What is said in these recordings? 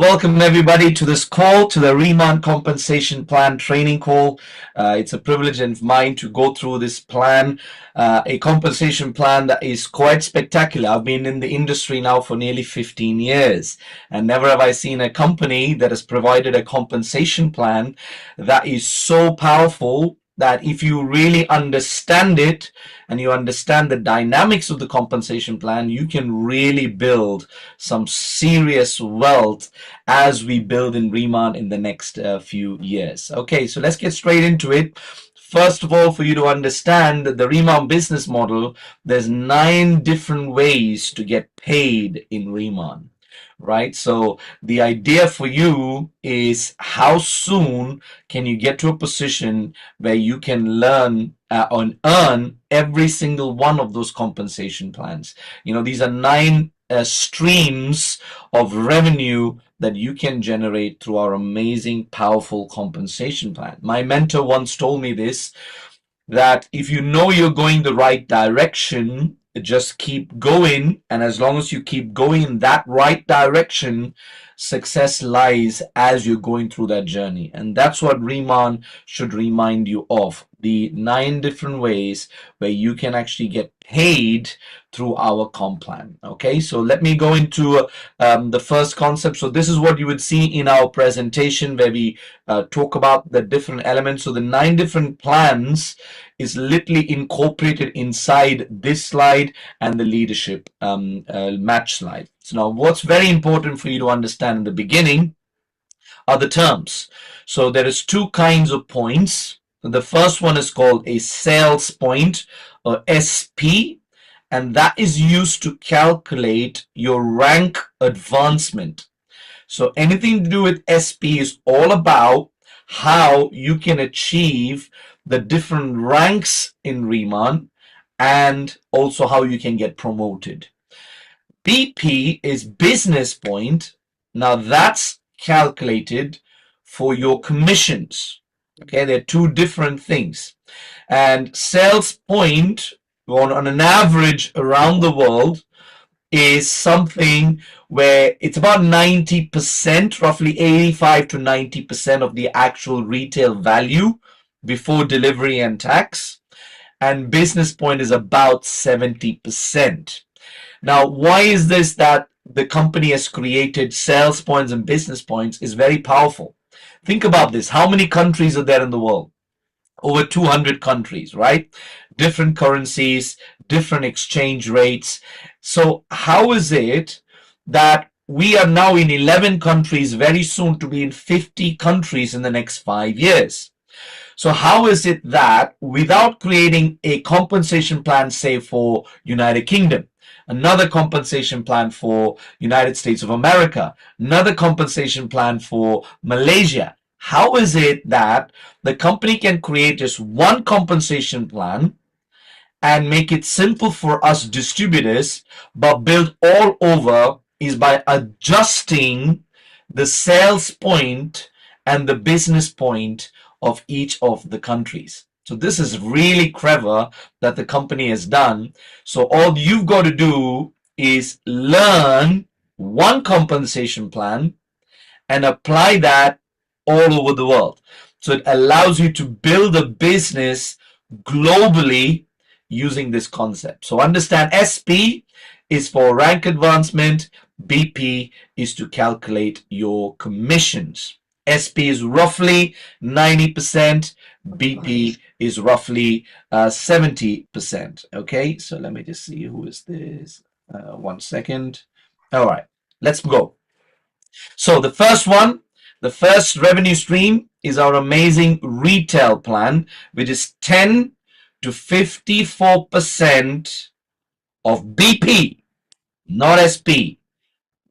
Welcome everybody to this call, to the RIMAN compensation plan training call. It's a privilege of mine to go through this plan, a compensation plan that is quite spectacular. I've been in the industry now for nearly 15 years, and never have I seen a company that has provided a compensation plan that is so powerful that if you really understand it and you understand the dynamics of the compensation plan, you can really build some serious wealth as we build in RIMAN in the next few years. Okay, so let's get straight into it. First of all, for you to understand the RIMAN business model, there's 9 different ways to get paid in RIMAN. Right, so the idea for you is how soon can you get to a position where you can learn and earn every single one of those compensation plans. You know, these are 9 streams of revenue that you can generate through our amazing, powerful compensation plan. My mentor once told me this, that if you know you're going the right direction, just keep going, and as long as you keep going in that right direction, success lies as you're going through that journey. And that's what RIMAN should remind you of, the 9 different ways where you can actually get paid through our comp plan. Okay, so let me go into the first concept. So this is what you would see in our presentation where we talk about the different elements. So the 9 different plans is literally incorporated inside this slide and the leadership match slide. So now what's very important for you to understand in the beginning are the terms. So there is 2 kinds of points. The first one is called a sales point, or SP, and that is used to calculate your rank advancement. So anything to do with SP is all about how you can achieve the different ranks in RIMAN and also how you can get promoted. BP is business point. Now that's calculated for your commissions. Okay, they're 2 different things. And sales point on an average around the world is something where it's about 90%, roughly 85 to 90% of the actual retail value before delivery and tax, and business point is about 70%. Now, why is this that the company has created sales points and business points is very powerful. Think about this. How many countries are there in the world? Over 200 countries, right? Different currencies, different exchange rates. So how is it that we are now in 11 countries, very soon to be in 50 countries in the next 5 years? So how is it that without creating a compensation plan, say for United Kingdom, another compensation plan for United States of America, another compensation plan for Malaysia, how is it that the company can create just one compensation plan and make it simple for us distributors, but build all over is by adjusting the sales point and the business point of each of the countries. So this is really clever that the company has done. So all you've got to do is learn one compensation plan and apply that all over the world. So it allows you to build a business globally using this concept. So understand SP is for rank advancement, BP is to calculate your commissions. SP is roughly 90%, BP is roughly 70%. Okay, so let me just see who is this. 1 second. All right, let's go. So the first one, the first revenue stream is our amazing retail plan, which is 10 to 54% of BP, not SP,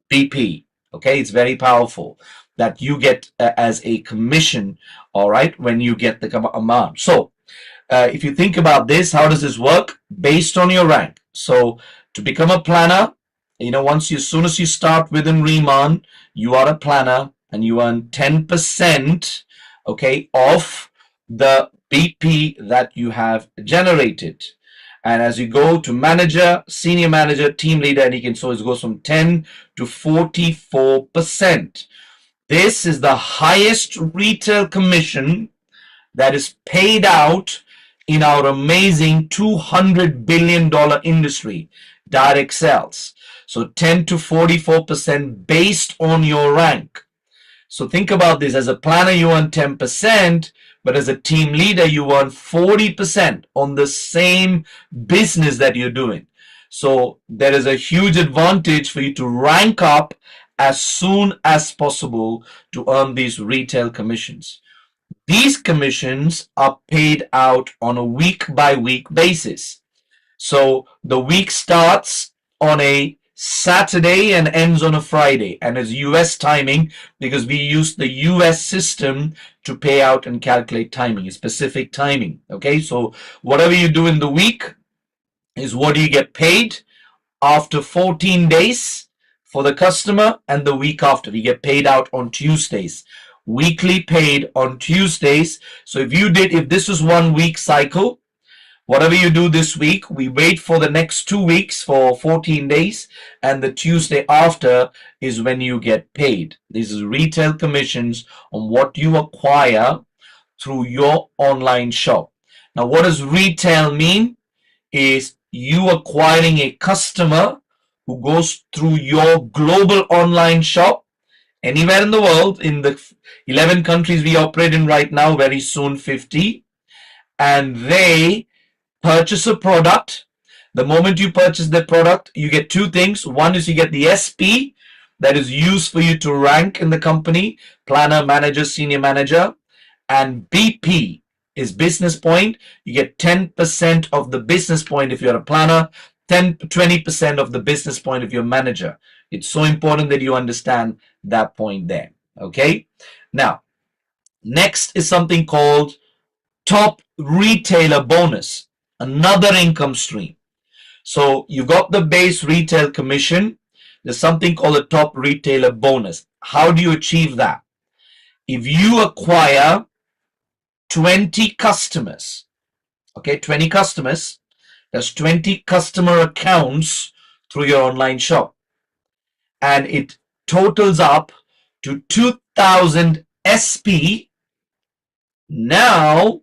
BP. Okay, it's very powerful that you get as a commission, all right, when you get the amount. So if you think about this, how does this work? Based on your rank. So to become a planner, you know, as soon as you start within RIMAN, you are a planner and you earn 10%, okay, of the BP that you have generated. And as you go to manager, senior manager, team leader, and you can so it goes from 10 to 44%. This is the highest retail commission that is paid out in our amazing $200 billion industry, direct sales. So 10 to 44% based on your rank. So think about this. As a planner, you earn 10%, but as a team leader, you earn 40% on the same business that you're doing. So there is a huge advantage for you to rank up as soon as possible to earn these retail commissions. These commissions are paid out on a week by week basis. So the week starts on a Saturday and ends on a Friday, and it's US timing because we use the US system to pay out and calculate timing, specific timing. Okay, so whatever you do in the week is what you get paid after 14 days for the customer, and the week after we get paid out on Tuesdays, weekly paid on Tuesdays. So if this is 1 week cycle, whatever you do this week, we wait for the next 2 weeks for 14 days, and the Tuesday after is when you get paid. This is retail commissions on what you acquire through your online shop. Now, what does retail mean? Is you acquiring a customer who goes through your global online shop anywhere in the world, in the 11 countries we operate in right now, very soon 50, and they purchase a product. The moment you purchase the product, you get two things. One is you get the SP that is used for you to rank in the company, planner, manager, senior manager, and BP is business point. You get 10% of the business point if you're a planner, 20% of the business point if you're a manager. It's so important that you understand that point there. Okay. Now, next is something called top retailer bonus, another income stream. So you got the base retail commission. There's something called a top retailer bonus. How do you achieve that? If you acquire 20 customers, okay, 20 customers, that's 20 customer accounts through your online shop, and it totals up to 2000 SP. Now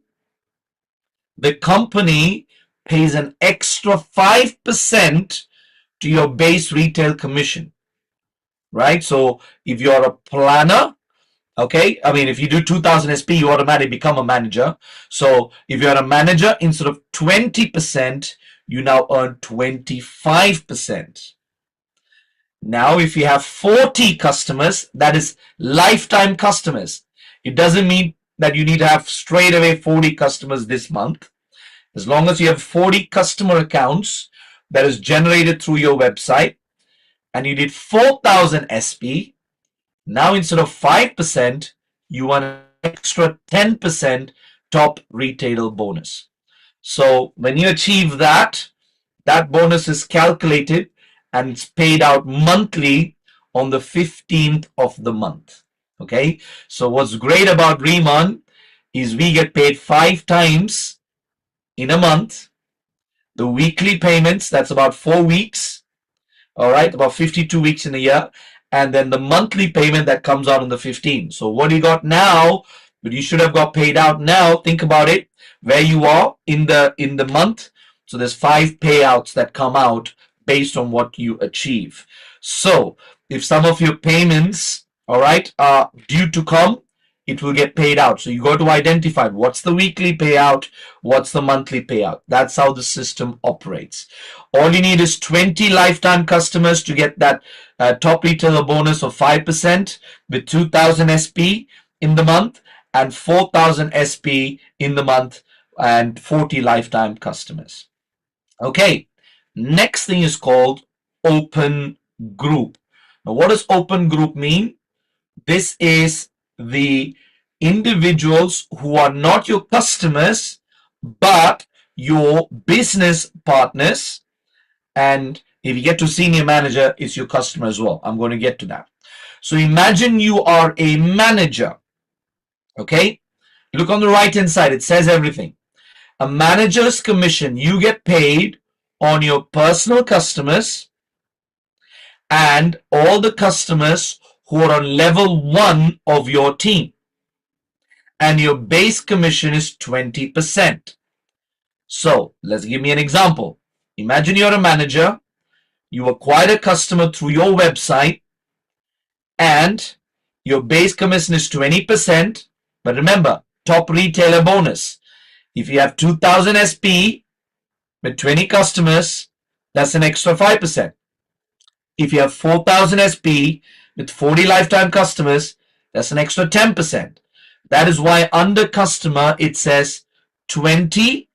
the company pays an extra 5% to your base retail commission, right? So if you're a planner, okay, I mean, if you do 2000 SP, you automatically become a manager. So if you're a manager, instead of 20%, you now earn 25%. Now, if you have 40 customers, that is lifetime customers. It doesn't mean that you need to have straight away 40 customers this month. As long as you have 40 customer accounts that is generated through your website and you did 4000 SP, now instead of 5%, you want an extra 10% top retailer bonus. So when you achieve that, that bonus is calculated and it's paid out monthly on the 15th of the month. Okay, so what's great about RIMAN is we get paid 5 times in a month. The weekly payments, that's about 4 weeks, all right, about 52 weeks in a year, and then the monthly payment that comes out on the 15th. So what you got now, but you should have got paid out now. Think about it, where you are in the month. So there's 5 payouts that come out based on what you achieve. So if some of your payments, all right, are due to come, it will get paid out. So you got to identify what's the weekly payout, what's the monthly payout. That's how the system operates. All you need is 20 lifetime customers to get that top retailer bonus of 5% with 2000 SP in the month and 4000 SP in the month and 40 lifetime customers. Okay, next thing is called open group. Now, what does open group mean? This is the individuals who are not your customers but your business partners, and if you get to senior manager, it's your customer as well. I'm going to get to that. So imagine you are a manager. Okay, look on the right hand side, it says everything. A manager's commission, you get paid on your personal customers and all the customers who are on level 1 of your team. And your base commission is 20%. So let's give me an example. Imagine you're a manager, you acquired a customer through your website, and your base commission is 20%. But remember, top retailer bonus. If you have 2000 SP with 20 customers, that's an extra 5%. If you have 4000 SP with 40 lifetime customers, that's an extra 10%. That is why under customer it says 20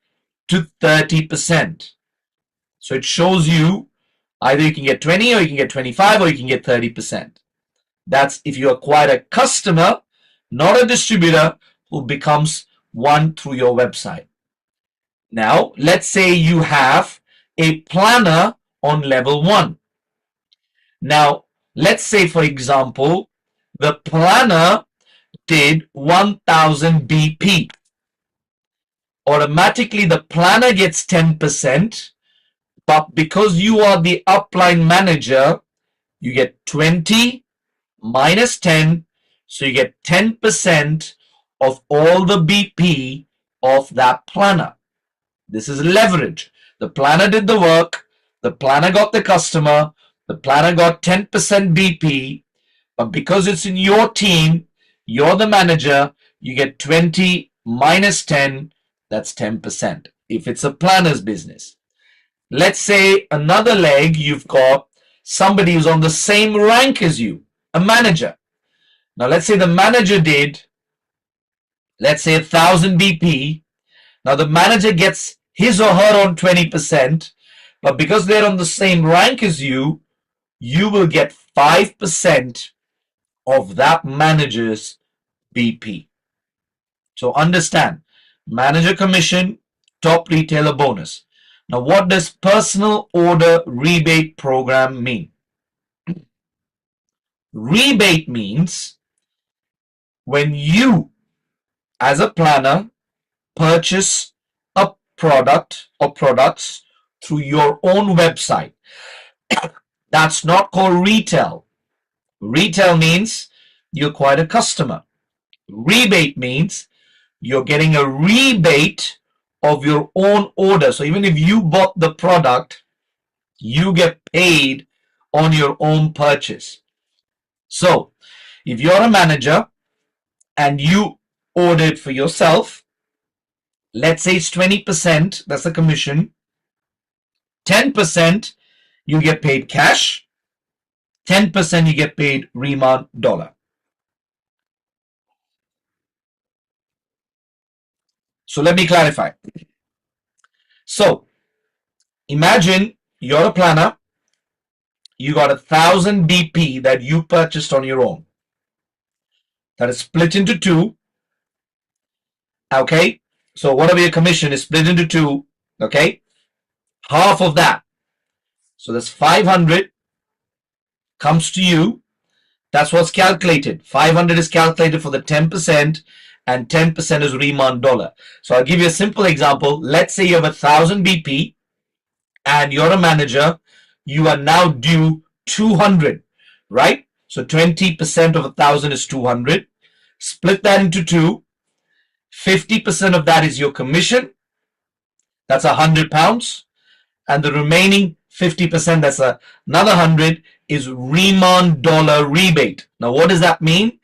to 30%. So it shows you either you can get 20 or you can get 25 or you can get 30%. That's if you acquire a customer, not a distributor who becomes one through your website. Now, let's say you have a planner on level 1. Now, let's say, for example, the planner did 1000 BP. Automatically, the planner gets 10%, but because you are the upline manager, you get 20 minus 10, so you get 10% of all the BP of that planner. This is leverage. The planner did the work, the planner got the customer, the planner got 10% BP, but because it's in your team, you're the manager, you get 20 minus 10, that's 10%. If it's a planner's business. Let's say another leg, you've got somebody who's on the same rank as you, a manager. Now let's say the manager did, let's say 1000 BP. Now the manager gets his or her on 20%, but because they're on the same rank as you, you will get 5% of that manager's BP. So understand, manager commission, top retailer bonus. Now what does personal order rebate program mean? Rebate means when you, as a planner, purchase a product or products through your own website. That's not called retail. Retail means you acquired a customer. Rebate means you're getting a rebate of your own order. So even if you bought the product, you get paid on your own purchase. So if you're a manager and you ordered for yourself, let's say it's 20%, that's the commission. 10% you get paid cash. 10% you get paid RIMAN dollar. So let me clarify. So imagine you're a planner. You got 1000 BP that you purchased on your own. That is split into 2. Okay. So whatever your commission is split into 2. Okay. Half of that. So that's 500 comes to you. That's what's calculated. 500 is calculated for the 10% and 10% is RIMAN dollar. So I'll give you a simple example. Let's say you have 1000 BP and you're a manager. You are now due 200, right? So 20% of 1000 is 200. Split that into 2. 50% of that is your commission. That's £100. And the remaining 50%, that's another 100, is RIMAN dollar rebate. Now, what does that mean?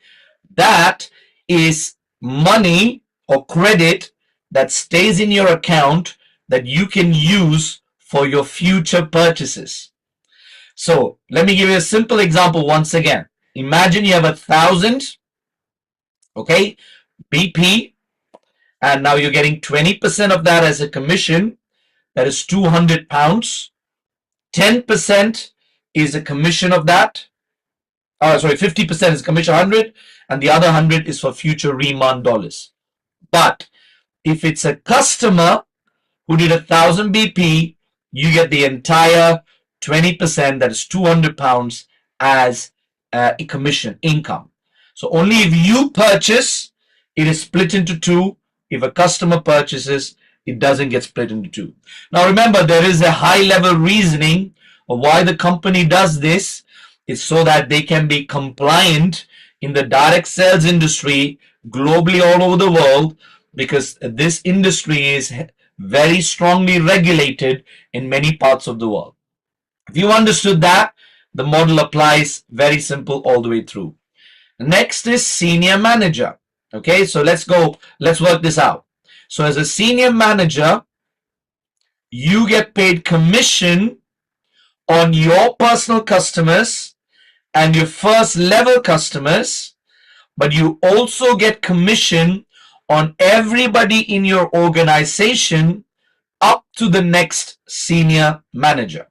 That is money or credit that stays in your account that you can use for your future purchases. So let me give you a simple example once again. Imagine you have 1000, okay, BP, and now you're getting 20% of that as a commission. That is £200. 10% is a commission of that. 50% is commission 100, and the other 100 is for future RIMAN dollars. But if it's a customer who did 1000 BP, you get the entire 20%, that is £200 as a commission income. So only if you purchase, it is split into 2. If a customer purchases, it doesn't get split into two. Now remember, there is a high level reasoning of why the company does this. It's so that they can be compliant in the direct sales industry globally all over the world, because this industry is very strongly regulated in many parts of the world. If you understood that, the model applies very simple all the way through. Next is senior manager. Okay, so let's work this out. So as a senior manager, you get paid commission on your personal customers and your first level customers, but you also get commission on everybody in your organization up to the next senior manager.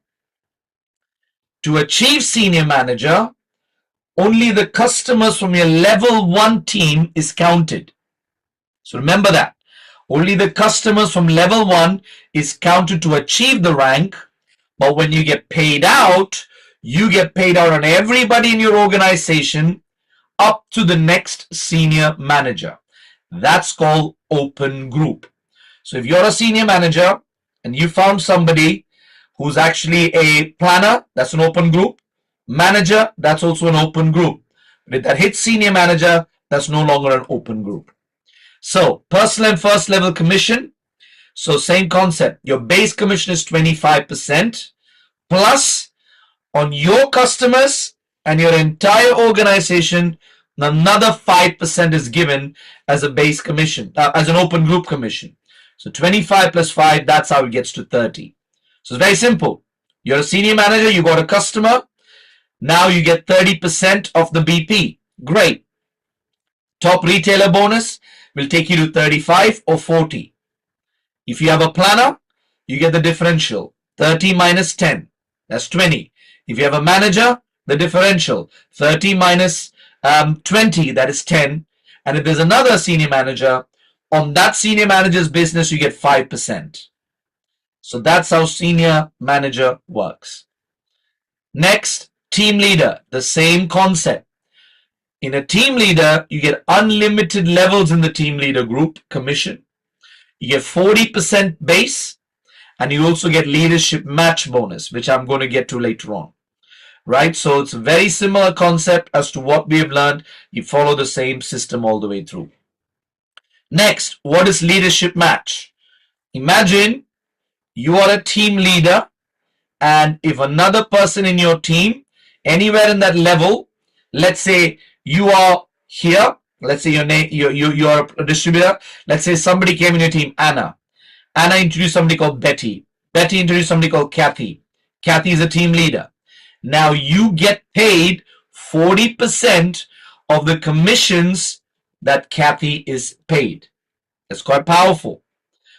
To achieve senior manager, only the customers from your level 1 team is counted. So remember that. Only the customers from level 1 is counted to achieve the rank, but when you get paid out, you get paid out on everybody in your organization up to the next senior manager. That's called open group. So if you're a senior manager and you found somebody who's actually a planner, that's an open group. Manager, that's also an open group. But if that hits senior manager, that's no longer an open group. So personal and first level commission. So same concept. Your base commission is 25% plus on your customers and your entire organization, another 5% is given as a base commission, as an open group commission. So 25 plus 5, that's how it gets to 30. So it's very simple. You're a senior manager, you got a customer. Now you get 30% of the BP. Great. Top retailer bonus will take you to 35 or 40. If you have a planner, you get the differential. 30 minus 10, that's 20. If you have a manager, the differential. 30 minus 20, that is 10. And if there's another senior manager, on that senior manager's business, you get 5%. So that's how senior manager works. Next, team leader, the same concept. In a team leader, you get unlimited levels in the team leader group commission. You get 40% base, and you also get leadership match bonus, which I'm going to get to later on. Right? So it's a very similar concept as to what we have learned. You follow the same system all the way through. Next, what is leadership match? Imagine you are a team leader, and if another person in your team, anywhere in that level, let's say you are here, let's say you are a distributor, let's say somebody came in your team, Anna introduced somebody called Betty introduced somebody called Kathy is a team leader. Now you get paid 40% of the commissions that Kathy is paid. It's quite powerful.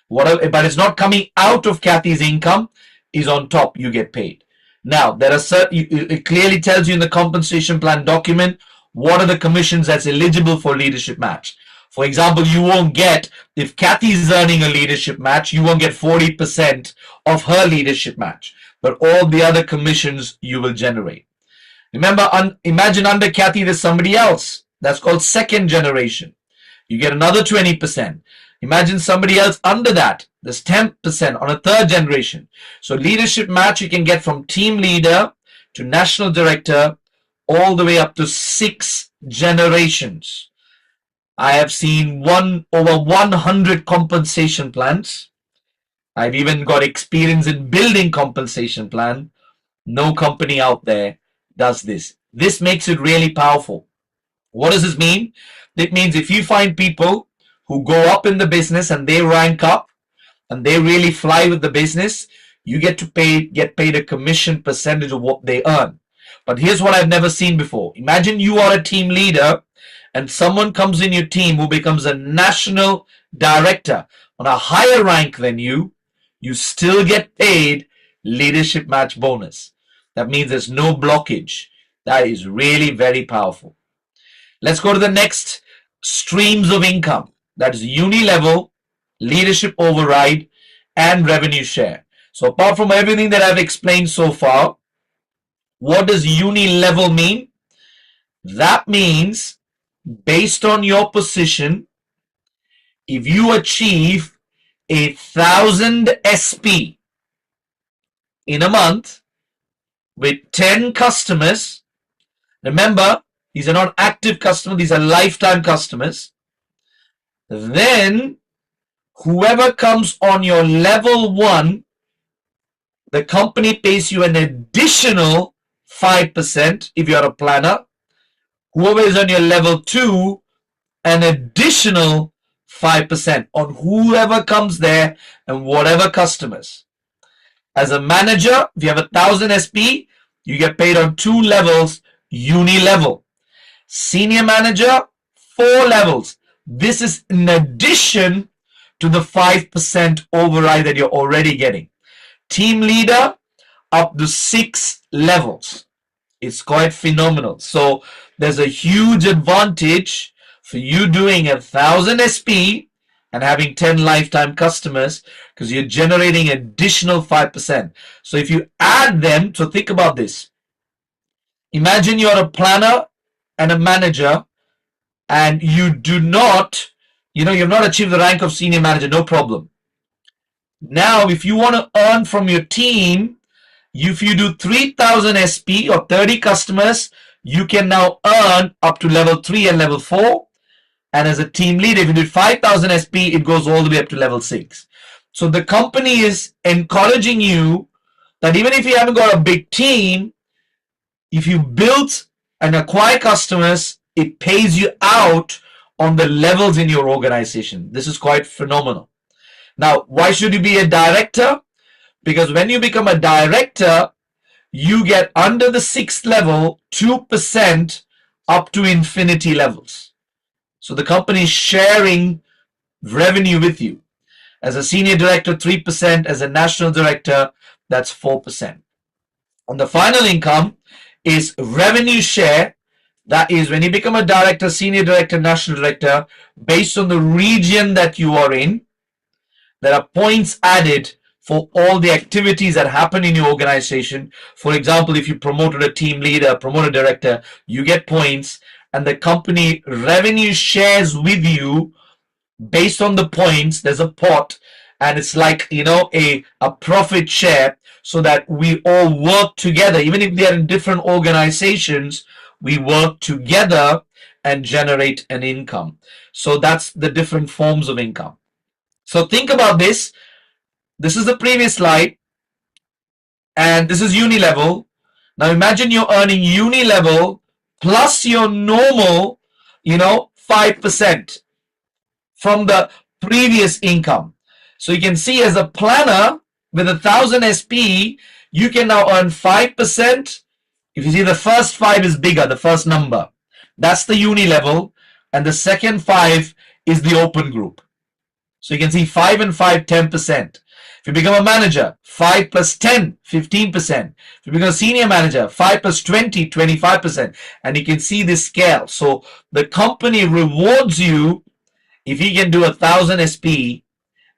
But it's not coming out of Kathy's income, is on top, you get paid. Now, there are it clearly tells you in the compensation plan document what are the commissions that's eligible for leadership match. For example, you won't get, if Kathy is earning a leadership match, you won't get 40% of her leadership match, but all the other commissions you will generate. Remember, imagine under Kathy there's somebody else. That's called second generation. You get another 20%. Imagine somebody else under that. There's 10% on a third generation. So leadership match you can get from team leader to national director all the way up to 6 generations. I have seen over 100 compensation plans. I've even got experience in building compensation plan. No company out there does this. This makes it really powerful. What does this mean? It means if you find people who go up in the business and they rank up and they really fly with the business, you get paid a commission percentage of what they earn. But here's what I've never seen before. Imagine you are a team leader and someone comes in your team who becomes a national director on a higher rank than you still get paid leadership match bonus. That means there's no blockage. That is really very powerful. Let's go to the next streams of income. That is uni level, leadership override, and revenue share. So apart from everything that I've explained so far, what does uni level mean? That means based on your position, if you achieve 1,000 SP in a month with 10 customers. Remember, these are not active customers, these are lifetime customers. Then whoever comes on your level 1, the company pays you an additional 5% if you're a planner. Whoever is on your level 2, an additional 5% on whoever comes there and whatever customers. As a manager, if you have 1,000 SP, you get paid on 2 levels, uni level. Senior manager, 4 levels. This is in addition to the 5% override that you're already getting. Team leader, up to 6 levels. It's quite phenomenal. So there's a huge advantage for you doing 1,000 SP and having 10 lifetime customers because you're generating additional 5%. So if you add them, so think about this. Imagine you're a planner and a manager and you do not, you've not achieved the rank of senior manager, no problem. Now, if you want to earn from your team, if you do 3,000 SP or 30 customers, you can now earn up to level 3 and level 4. And as a team leader, if you do 5,000 SP, it goes all the way up to level 6. So the company is encouraging you that even if you haven't got a big team, if you build and acquire customers, it pays you out on the levels in your organization. This is quite phenomenal. Now, why should you be a director? Because when you become a director, you get under the 6th level 2% up to infinity levels. So the company is sharing revenue with you. As a senior director, 3%. As a national director, that's 4%. And the final income is revenue share. That is when you become a director, senior director, national director, based on the region that you are in, there are points added for all the activities that happen in your organization. For example, if you promoted a team leader, promoted a director, you get points, and the company revenue shares with you based on the points. There's a pot, and it's like, a profit share, so that we all work together. Even if they are in different organizations, we work together and generate an income. So that's the different forms of income. So think about this. This is the previous slide, and this is uni level. Now imagine you're earning uni level plus your normal, 5% from the previous income. So you can see as a planner with 1,000 SP, you can now earn 5%. If you see the first 5 is bigger, the first number, that's the uni level, and the second 5 is the open group. So you can see 5 and 5, 10%. If you become a manager, 5 plus 10, 15%. If you become a senior manager, 5 plus 20, 25%. And you can see this scale. So the company rewards you if you can do 1,000 SP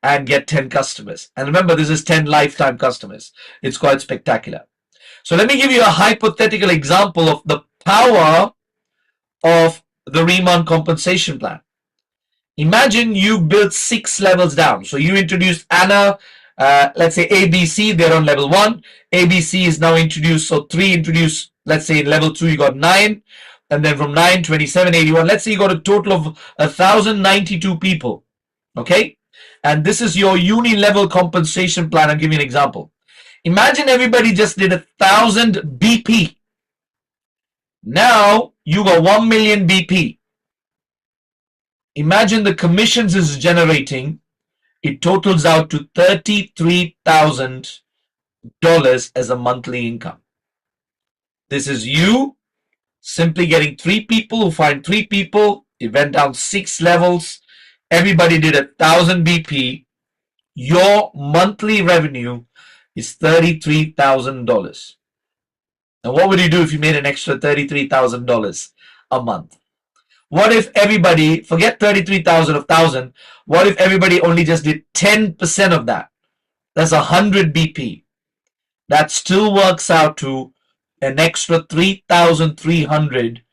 and get 10 customers. And remember, this is 10 lifetime customers. It's quite spectacular. So let me give you a hypothetical example of the power of the RIMAN compensation plan. Imagine you built 6 levels down. So you introduced Anna, let's say ABC, they're on level 1. ABC is now introduced, so 3 introduced, let's say level 2 you got 9, and then from 9, 27, 81. Let's say you got a total of 1,092 people, okay? And this is your uni level compensation plan. I'll give you an example. Imagine everybody just did 1,000 BP. Now you got 1 million BP. Imagine the commissions is generating. It totals out to $33,000 as a monthly income. This is you simply getting 3 people who find 3 people. It went down 6 levels. Everybody did 1,000 BP. Your monthly revenue is $33,000. Now, what would you do if you made an extra $33,000 a month? What if everybody, forget 33,000 of 1,000, what if everybody only just did 10% of that? That's 100 BP. That still works out to an extra 3,300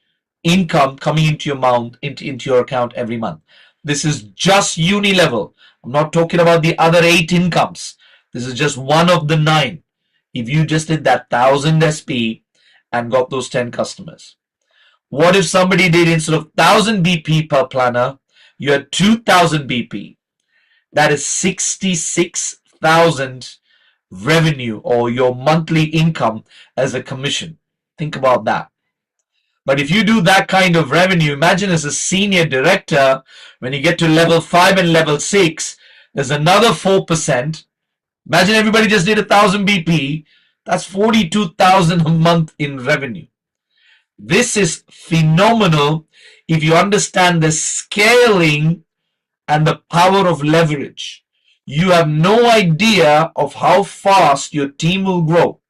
income coming into your account every month. This is just uni level. I'm not talking about the other 8 incomes. This is just one of the 9. If you just did that 1000 SP and got those 10 customers. What if somebody did, instead of 1000 BP per planner, you had 2000 BP? That is 66,000 revenue, or your monthly income as a commission. Think about that. But if you do that kind of revenue, imagine as a senior director, when you get to level 5 and level 6, there's another 4%. Imagine everybody just did 1000 BP. That's 42,000 a month in revenue. This is phenomenal if you understand the scaling and the power of leverage. You have no idea of how fast your team will grow,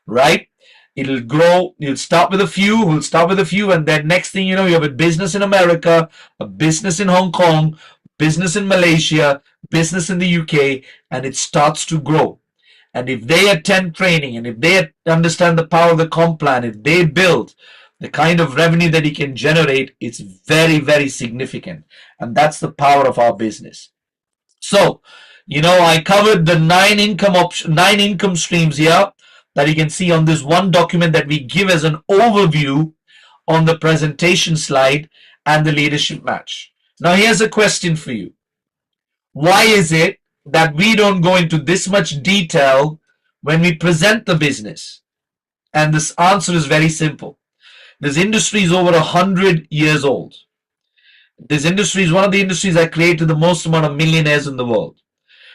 right? It'll grow. You'll start with a few. We'll start with a few, and then next thing you know, you have a business in America, a business in Hong Kong, business in Malaysia, business in the UK, and it starts to grow. And if they attend training, and if they understand the power of the comp plan, if they build the kind of revenue that he can generate, it's very, very significant. And that's the power of our business. So, I covered the 9 income streams here that you can see on this one document that we give as an overview on the presentation slide and the leadership match. Now, here's a question for you. Why is it that we don't go into this much detail when we present the business? And this answer is very simple. This industry is over 100 years old. This industry is one of the industries that created the most amount of millionaires in the world.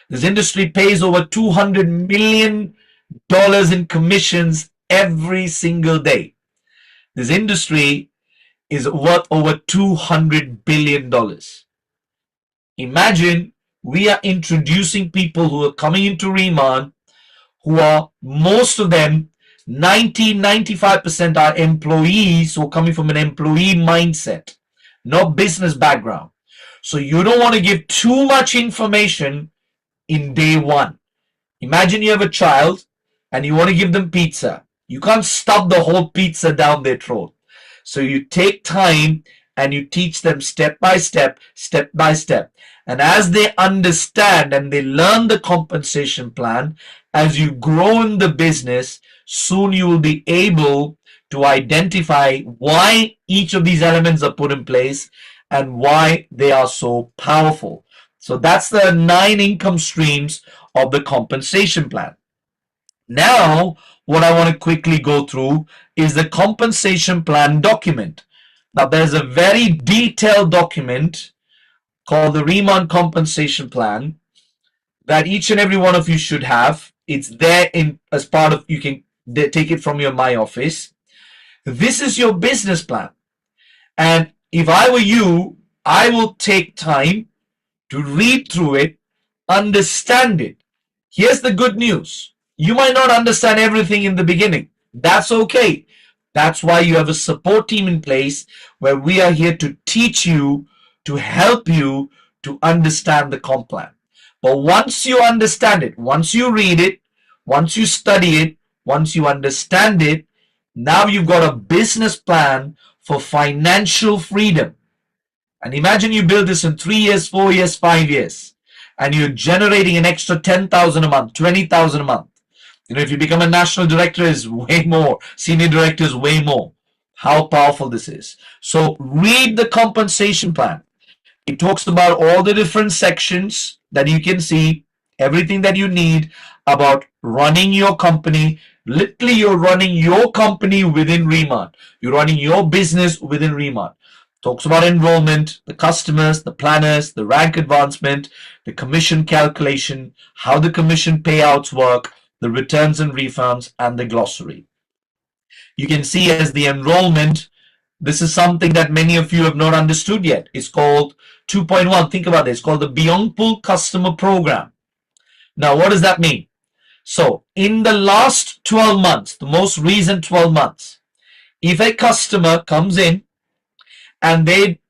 This industry pays over $200 million in commissions every single day. This industry is worth over $200 billion. Imagine we are introducing people who are coming into RIMAN, who are, most of them, 95% are employees who are coming from an employee mindset, not business background. So you don't want to give too much information in day one. Imagine you have a child and you want to give them pizza. You can't stuff the whole pizza down their throat. So you take time and you teach them step by step, step by step. And as they understand and they learn the compensation plan, as you grow in the business, soon you will be able to identify why each of these elements are put in place and why they are so powerful. So that's the 9 income streams of the compensation plan. Now, what I want to quickly go through is the compensation plan document. Now, there's a very detailed document called the RIMAN compensation plan that each and every one of you should have. It's there as part of, you can take it from your My Office. This is your business plan. And if I were you, I will take time to read through it, understand it. Here's the good news. You might not understand everything in the beginning. That's okay. That's why you have a support team in place where we are here to teach you, to help you to understand the comp plan. But once you understand it, once you read it, once you study it, once you understand it, now you've got a business plan for financial freedom. And imagine you build this in 3 years, 4 years, 5 years, and you're generating an extra 10,000 a month, 20,000 a month. If you become a national director, is way more. Senior director is way more. How powerful this is. So read the compensation plan. It talks about all the different sections that you can see, everything that you need about running your company. Literally, you're running your company within RIMAN. You're running your business within RIMAN. Talks about enrollment, the customers, the planners, the rank advancement, the commission calculation, how the commission payouts work, the returns and refunds, and the glossary. You can see as the enrollment, this is something that many of you have not understood yet. It's called 2.1. Think about this. It's called the Beyond Pool Customer Program. Now, what does that mean? So, in the last 12 months, the most recent 12 months, if a customer comes in and they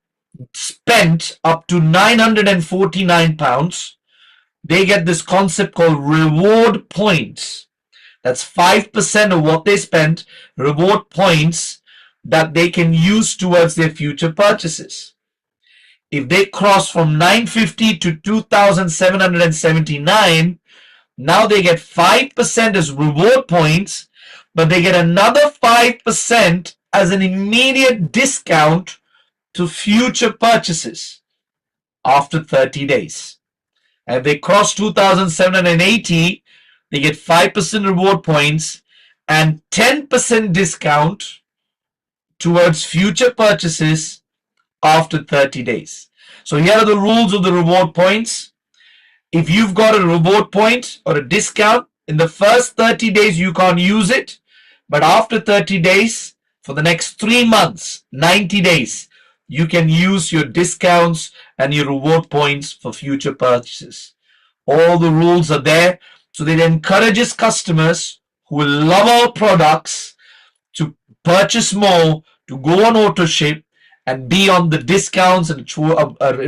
spent up to £949, they get this concept called reward points. That's 5% of what they spent, reward points that they can use towards their future purchases. if they cross from 950 to 2,779, now they get 5% as reward points, but they get another 5% as an immediate discount to future purchases after 30 days. And if they cross 2,780, they get 5% reward points and 10% discount towards future purchases after 30 days. So here are the rules of the reward points. If you've got a reward point or a discount, in the first 30 days you can't use it, but after 30 days, for the next 3 months, 90 days, you can use your discounts and your reward points for future purchases. All the rules are there, so it encourages customers who will love our products to purchase more, to go on auto ship and be on the discounts and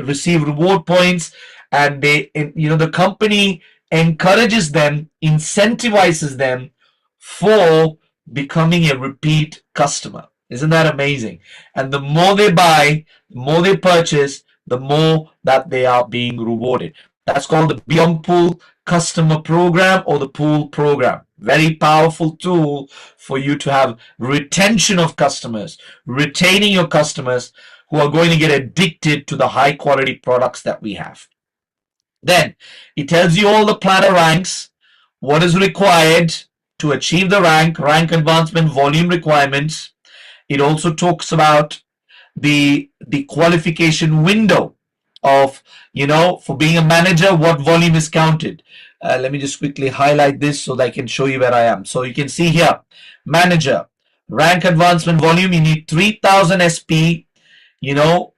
receive reward points. And the company encourages them, incentivizes them for becoming a repeat customer. Isn't that amazing? And the more they buy, the more they purchase, the more that they are being rewarded. That's called the Beyond Pool Customer Program or the Pool Program. Very powerful tool for you to have retention of customers, retaining your customers who are going to get addicted to the high quality products that we have. Then it tells you all the planner ranks, what is required to achieve the rank advancement, volume requirements. It also talks about the qualification window of, for being a manager, what volume is counted. Let me just quickly highlight this so that I can show you where I am. So you can see here, manager, rank advancement volume, you need 3,000 SP,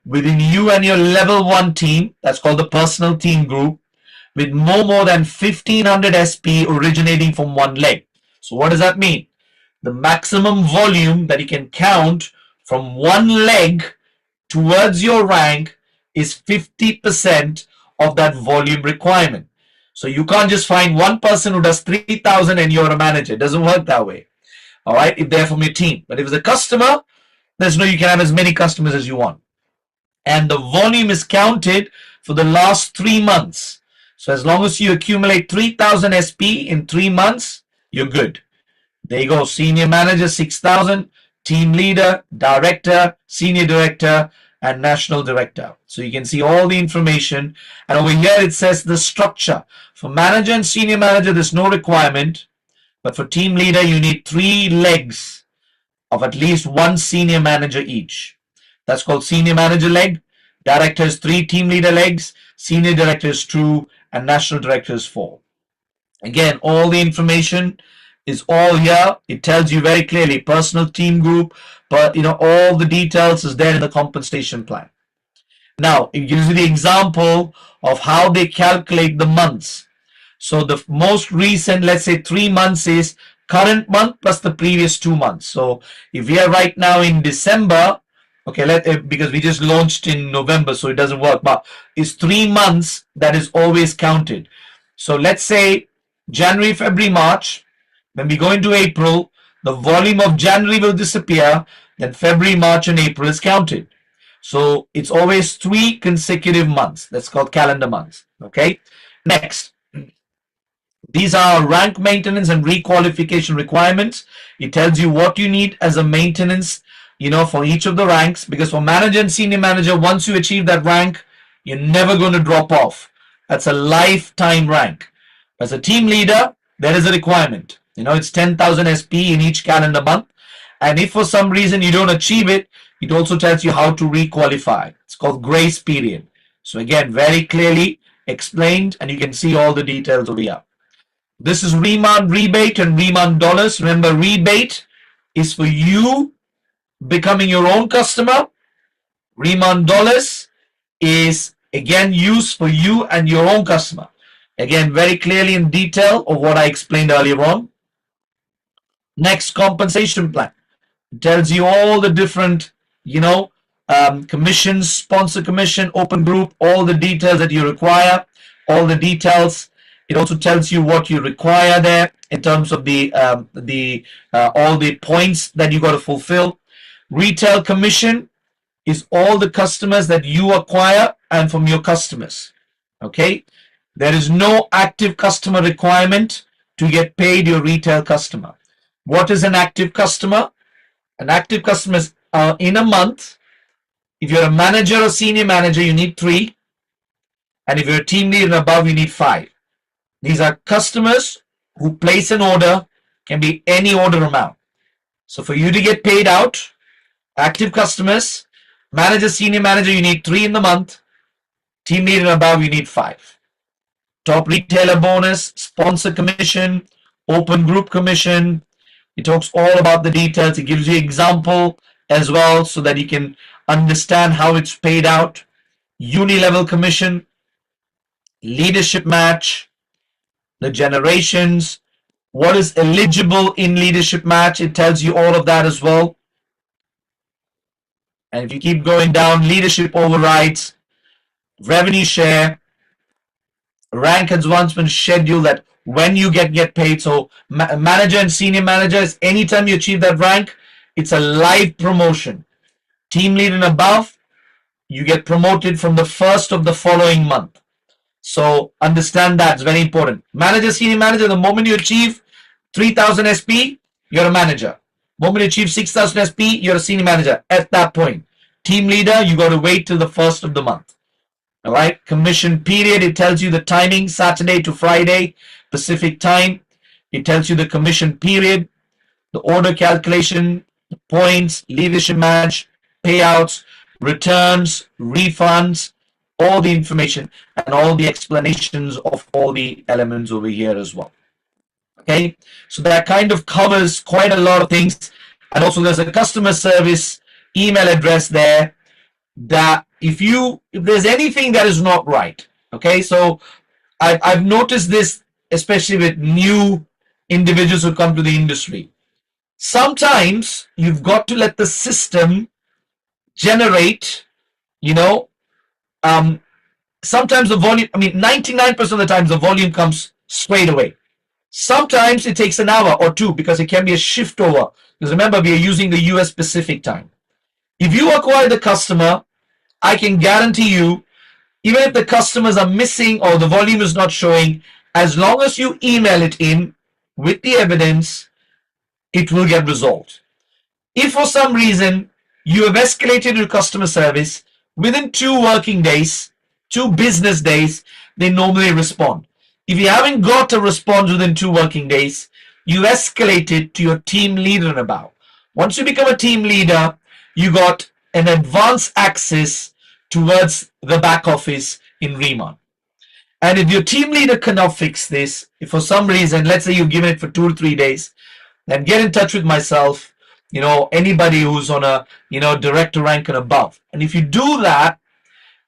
within you and your level 1 team. That's called the personal team group, with more than 1,500 SP originating from one leg. So what does that mean? The maximum volume that you can count from one leg towards your rank is 50% of that volume requirement. So you can't just find one person who does 3,000 and you're a manager. It doesn't work that way. All right, if they're from your team. But if it's a customer, you can have as many customers as you want. And the volume is counted for the last 3 months. So as long as you accumulate 3,000 SP in 3 months, you're good. There you go. Senior manager, 6,000. Team leader, director, senior director, and national director. So you can see all the information. And over here it says the structure. For manager and senior manager, there's no requirement. But for team leader, you need 3 legs of at least 1 senior manager each. That's called senior manager leg. Director is 3 team leader legs. Senior director is 2. And national director is 4. Again, all the information is all here. It tells you very clearly, personal team group, but all the details is there in the compensation plan. Now, it gives you the example of how they calculate the months. So the most recent, let's say 3 months, is current month plus the previous 2 months. So if we are right now in December, okay, because we just launched in November, so it doesn't work, but it's 3 months that is always counted. So let's say January, February, March. When we go into April, the volume of January will disappear, then February, March, and April is counted. So it's always 3 consecutive months. That's called calendar months. Okay. Next, these are rank maintenance and requalification requirements. It tells you what you need as a maintenance, for each of the ranks, because for manager and senior manager, once you achieve that rank, you're never going to drop off. That's a lifetime rank. As a team leader, there is a requirement. It's 10,000 SP in each calendar month. And if for some reason you don't achieve it, it also tells you how to requalify. It's called grace period. So again, very clearly explained, and you can see all the details over here. This is RIMAN rebate and RIMAN dollars. Remember, rebate is for you becoming your own customer. RIMAN dollars is again used for you and your own customer. Again, very clearly in detail of what I explained earlier on. Next, compensation plan. It tells you all the different, commissions, sponsor commission, open group, all the details that you require, all the details. It also tells you what you require there in terms of all the points that you got to fulfill. Retail commission is all the customers that you acquire and from your customers. Okay, there is no active customer requirement to get paid your retail customer. What is an active customer? An active customer is in a month. If you're a manager or senior manager, you need 3, and if you're a team lead and above, you need 5. These are customers who place an order, can be any order amount. So for you to get paid out, active customers, manager, senior manager, you need 3 in the month. Team lead and above, you need 5. Top retailer bonus, sponsor commission, open group commission. It talks all about the details. It gives you example as well so that you can understand how it's paid out. Uni-level commission, leadership match, the generations, what is eligible in leadership match. It tells you all of that as well. And if you keep going down, leadership overrides, revenue share, rank advancement schedule, that when you get paid. So manager and senior managers, anytime you achieve that rank, it's a live promotion. Team lead and above, you get promoted from the first of the following month. So understand that, it's very important. Manager, senior manager, the moment you achieve 3,000 SP, you're a manager. The moment you achieve 6,000 SP, you're a senior manager at that point. Team leader, you got to wait till the first of the month. All right. Commission period, it tells you the timing, Saturday to Friday, Pacific time. It tells you the commission period, the order calculation, the points, leadership match, payouts, returns, refunds, all the information and all the explanations of all the elements over here as well. Okay, so that kind of covers quite a lot of things. And also there's a customer service email address there, that if there's anything that is not right, okay, so I've noticed this especially with new individuals who come to the industry. Sometimes you've got to let the system generate, sometimes the volume, 99% of the times the volume comes straight away. Sometimes it takes an hour or 2 because it can be a shift over. Because remember, we are using the US Pacific time. If you acquire the customer, I can guarantee you, even if the customers are missing or the volume is not showing, as long as you email it in with the evidence, it will get resolved. If for some reason you have escalated your customer service, within 2 working days, 2 business days, they normally respond. If you haven't got a response within 2 working days, you escalate it to your team leader and above. Once you become a team leader, you got an advanced access towards the back office in RIMAN. And if your team leader cannot fix this, if for some reason, let's say you've given it for 2 to 3 days, then get in touch with myself, anybody who's on a, director rank and above. And if you do that,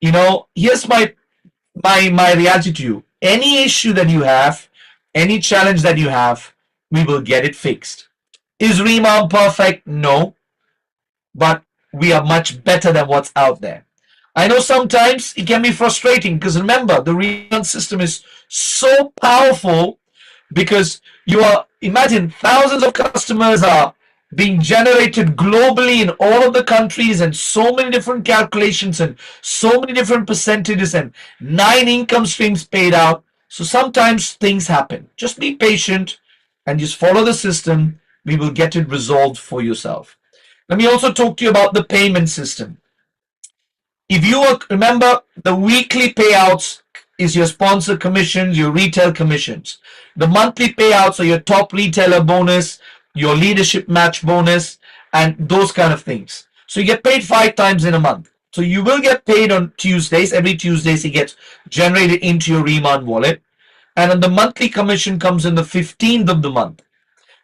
here's my reality to you. Any issue that you have, any challenge that you have, we will get it fixed. Is RIMAN perfect? No. But we are much better than what's out there. I know sometimes it can be frustrating because remember, the RIMAN system is so powerful because imagine thousands of customers are being generated globally in all of the countries, and so many different calculations and so many different percentages and 9 income streams paid out. So sometimes things happen. Just be patient and just follow the system. We will get it resolved for yourself. Let me also talk to you about the payment system. If you remember, the weekly payouts is your sponsor commissions, your retail commissions. The monthly payouts are your top retailer bonus, your leadership match bonus, and those kind of things. So you get paid 5 times in a month. So you will get paid on Tuesdays. Every Tuesdays it gets generated into your RIMAN wallet. And then the monthly commission comes in the 15th of the month.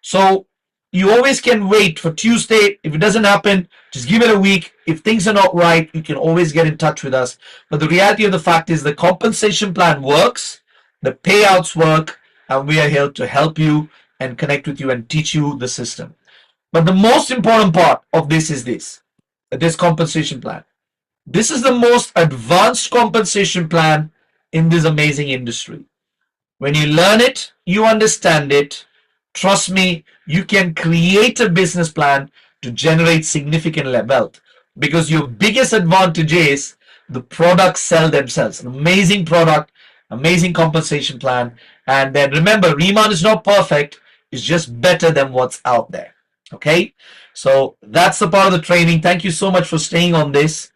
So you always can wait for Tuesday. If it doesn't happen, just give it a week. If things are not right, you can always get in touch with us. But the reality of the fact is the compensation plan works, the payouts work, and we are here to help you and connect with you and teach you the system. But the most important part of this is this compensation plan. This is the most advanced compensation plan in this amazing industry. When you learn it, you understand it. Trust me, you can create a business plan to generate significant wealth, because your biggest advantage is The products sell themselves. An amazing product, amazing compensation plan. And then remember, RIMAN is not perfect. It's just better than what's out there. Okay. So that's the part of the training. Thank you so much for staying on this.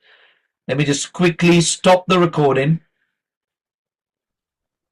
Let me just quickly stop the recording.